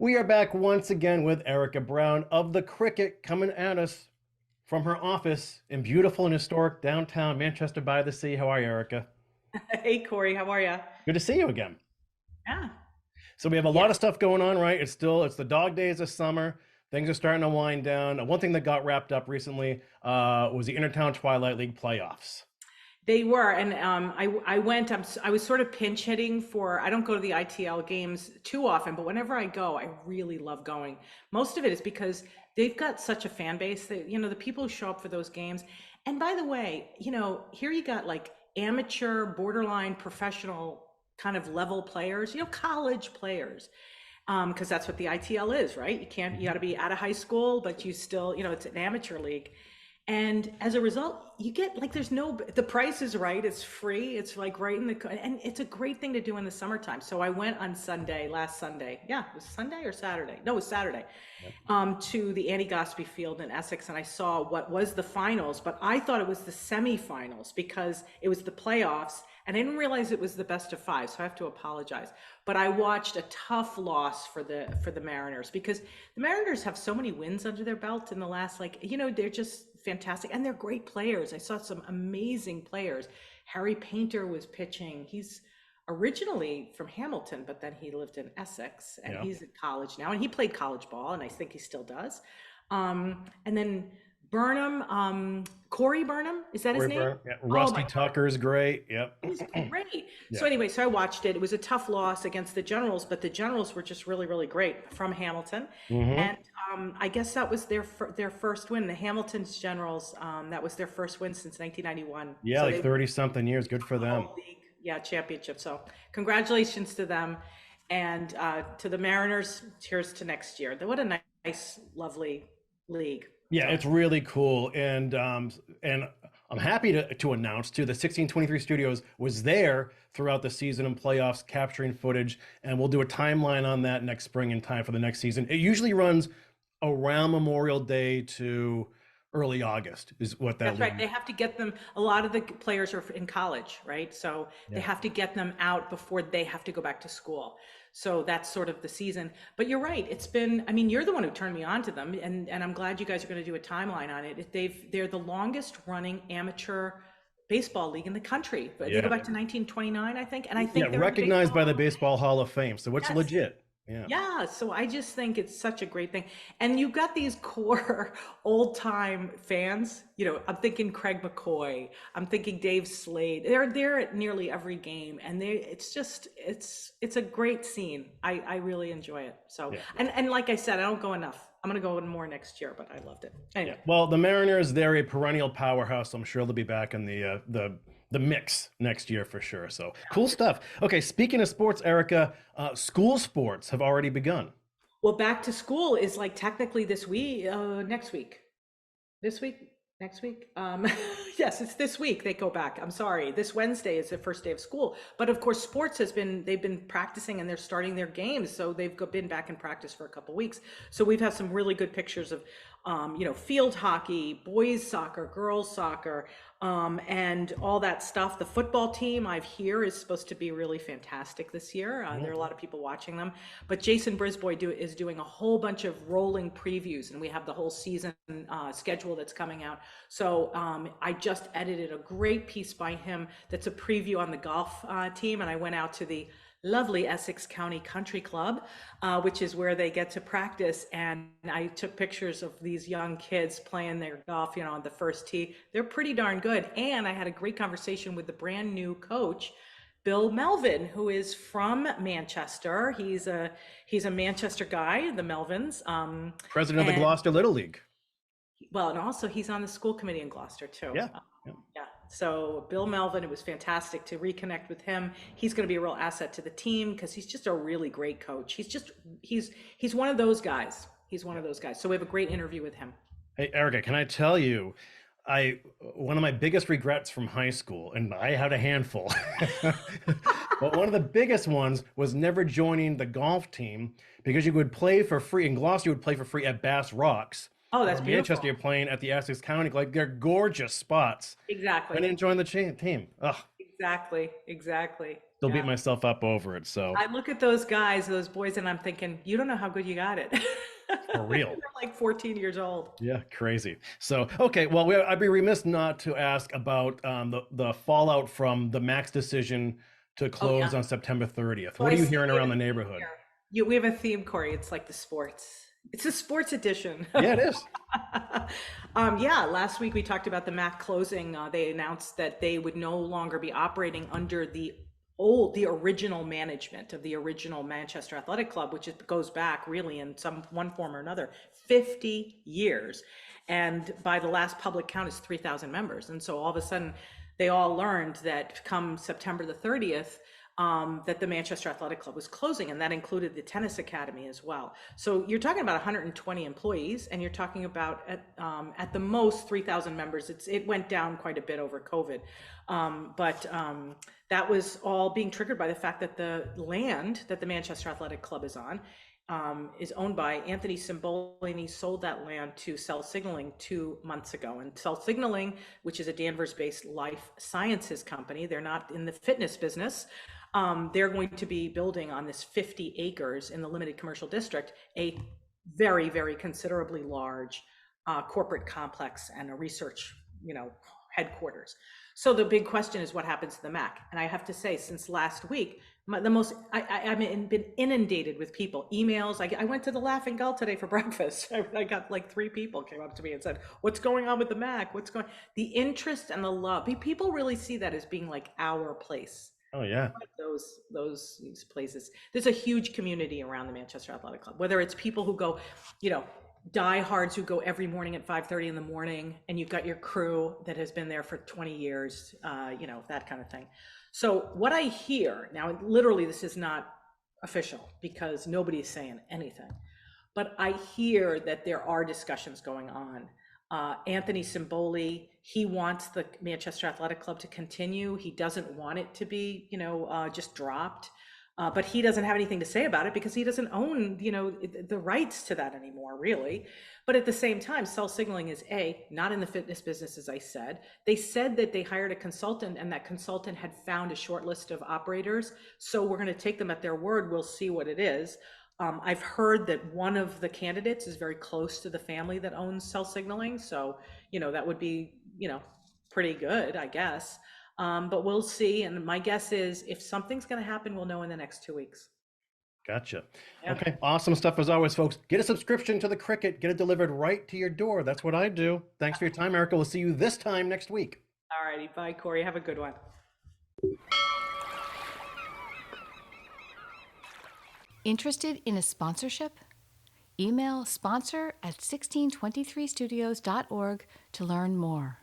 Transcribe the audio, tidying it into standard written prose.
We are back once again with Erika Brown of the Cricket coming at us from her office in beautiful and historic downtown Manchester by the Sea. How are you, Erika? Hey Corey, how are you? Good to see you again. Yeah. So we have a lot of Yes. stuff going on, right? It's the dog days of summer. Things are starting to wind down. One thing that got wrapped up recently was the Intertown Twilight League playoffs. They were, and I went. I was sort of pinch hitting for. I don't go to the ITL games too often, but whenever I go, I really love going. Most of it is because they've got such a fan base that the people who show up for those games. And by the way, here you got like amateur, borderline, professional kind of level players. College players, because that's what the ITL is, right? You got to be out of high school, but you still, it's an amateur league. And as a result, you get like the price is right. It's free. It's like right in and it's a great thing to do in the summertime. So I went on last Sunday. Yeah, it was Sunday or Saturday. No, it was Saturday, Yep. to the Annie Gosby Field in Essex. And I saw what was the finals, but I thought it was the semifinals because it was the playoffs. And I didn't realize it was the best of five. So I have to apologize. But I watched a tough loss for the Mariners because the Mariners have so many wins under their belt in the last, they're just fantastic and they're great players. I saw some amazing players. Harry Painter was pitching. He's originally from Hamilton, but then he lived in Essex and Yeah. he's at college now and he played college ball and I think he still does. And then Burnham, Corey Burnham, is that his Corey name? Burke, yeah. Oh Rusty my Tucker is great. Yep. It was great. Yeah. So anyway, so I watched it. It was a tough loss against the Generals, but the Generals were just really, really great from Hamilton. Hmm. And I guess that was their first win. The Hamilton's Generals, that was their first win since 1991. Yeah, So like they 30 something years. Good for won the them. whole league, yeah, championship. So congratulations to them, and to the Mariners. Cheers to next year. What a nice, lovely league. Yeah, So it's really cool, and I'm happy to announce too the 1623 Studios was there throughout the season and playoffs, capturing footage, and we'll do a timeline on that next spring in time for the next season. It usually runs around Memorial Day to early August, is what that that's right. league. They have to get them. A lot of the players are in college, right? So they Yeah. have to get them out before they have to go back to school. So that's sort of the season. But you're right. I mean, you're the one who turned me on to them, and I'm glad you guys are going to do a timeline on it. They're the longest running amateur baseball league in the country. But they go Yeah. back to 1929, I think, and I Yeah, think they're in the recognized baseball by Hall the of Fame. Baseball Hall of Fame, so it's Yes. legit. Yeah. Yeah, so I just think it's such a great thing. And you've got these core old time fans. I'm thinking Craig McCoy, I'm thinking Dave Slade. They're there at nearly every game and it's a great scene. I really enjoy it. So Yeah. and like I said, I don't go enough. I'm gonna go in more next year, but I loved it. Yeah. Anyway. Well, the Mariners, they're a perennial powerhouse. So I'm sure they'll be back in the mix next year for sure. So cool stuff. Okay, speaking of sports, Erica, school sports have already begun. Well, back to school is like technically this week, next week. This week? Next week? Yes, it's this week they go back. I'm sorry. This Wednesday is the first day of school. But of course, they've been practicing and they're starting their games. So been back in practice for a couple weeks. So we've had some really good pictures of, field hockey, boys soccer, girls soccer, and all that stuff. The football team I've hear is supposed to be really fantastic this year. There are a lot of people watching them. But Jason Brisboy is doing a whole bunch of rolling previews, and we have the whole season schedule that's coming out. So I just edited a great piece by him that's a preview on the golf team, and I went out to the lovely Essex County Country Club, which is where they get to practice. And I took pictures of these young kids playing their golf, on the first tee. They're pretty darn good. And I had a great conversation with the brand new coach, Bill Melvin, who is from Manchester. He's a Manchester guy, the Melvins. President of the And Gloucester Little League. well, and also he's on the school committee in Gloucester too. Yeah. Yeah. Yeah. So Bill Melvin, it was fantastic to reconnect with him. He's going to be a real asset to the team because he's just a really great coach. He's one of those guys. He's one of those guys. So we have a great interview with him. Hey, Erica, can I tell you, I one of my biggest regrets from high school, and I had a handful, but one of the biggest ones was never joining the golf team because you would play for free in Gloucester. You would play for free at Bass Rocks. Oh, Or that's in beautiful. Manchester, you're playing at the Essex County. Like they're gorgeous spots. I Exactly. didn't join the team. Ugh. Exactly. Exactly. still beat myself up over it. So I look at those guys, those boys, and I'm thinking, you don't know how good you got it. for real. They're like 14 years old. Yeah, crazy. So, okay, well, I'd be remiss not to ask about the fallout from the Max decision to close on September 30th. What are you hearing around the neighborhood? We have a theme, Kory. It's like the sports. It's a sports edition. Yeah, it is. Yeah, last week we talked about the MAC closing. They announced that they would no longer be operating under the original management of the original Manchester Athletic Club, which goes back really in one form or another, 50 years. And by the last public count, it's 3,000 members. And so all of a sudden, they all learned that come September the 30th, that the Manchester Athletic Club was closing, and that included the tennis academy as well. So you're talking about 120 employees, and you're talking about at the most 3,000 members. It went down quite a bit over COVID, but that was all being triggered by the fact that the land that the Manchester Athletic Club is on is owned by Anthony Simboli, and he sold that land to Cell Signaling 2 months ago. And Cell Signaling, which is a Danvers-based life sciences company, they're not in the fitness business. They're going to be building on this 50 acres in the limited commercial district, a very, very considerably large corporate complex and a research, headquarters. So the big question is what happens to the MAC? And I have to say, since last week, I've been inundated with people, emails. I went to the Laughing Gull today for breakfast. I got like 3 people came up to me and said, "What's going on with the MAC? What's going?" The interest and the love. People really see that as being like our place. Oh yeah. Those places. There's a huge community around the Manchester Athletic Club, whether it's people who go, diehards who go every morning at 5:30 in the morning, and you've got your crew that has been there for 20 years, that kind of thing. So what I hear now, literally this is not official because nobody's saying anything, but I hear that there are discussions going on. Anthony Simboli, he wants the Manchester Athletic Club to continue. He doesn't want it to be, just dropped. But he doesn't have anything to say about it because he doesn't own, the rights to that anymore, really. But at the same time, Cell Signaling is not in the fitness business, as I said. They said that they hired a consultant, and that consultant had found a short list of operators. So we're going to take them at their word. We'll see what it is. I've heard that one of the candidates is very close to the family that owns Cell Signaling. So, that would be, pretty good, I guess. But we'll see. And my guess is if something's going to happen, we'll know in the next 2 weeks. Gotcha. Yeah. Okay. Awesome stuff as always, folks. Get a subscription to the Cricket. Get it delivered right to your door. That's what I do. Thanks for your time, Erika. We'll see you this time next week. All righty. Bye, Kory. Have a good one. Interested in a sponsorship? Email sponsor@1623studios.org to learn more.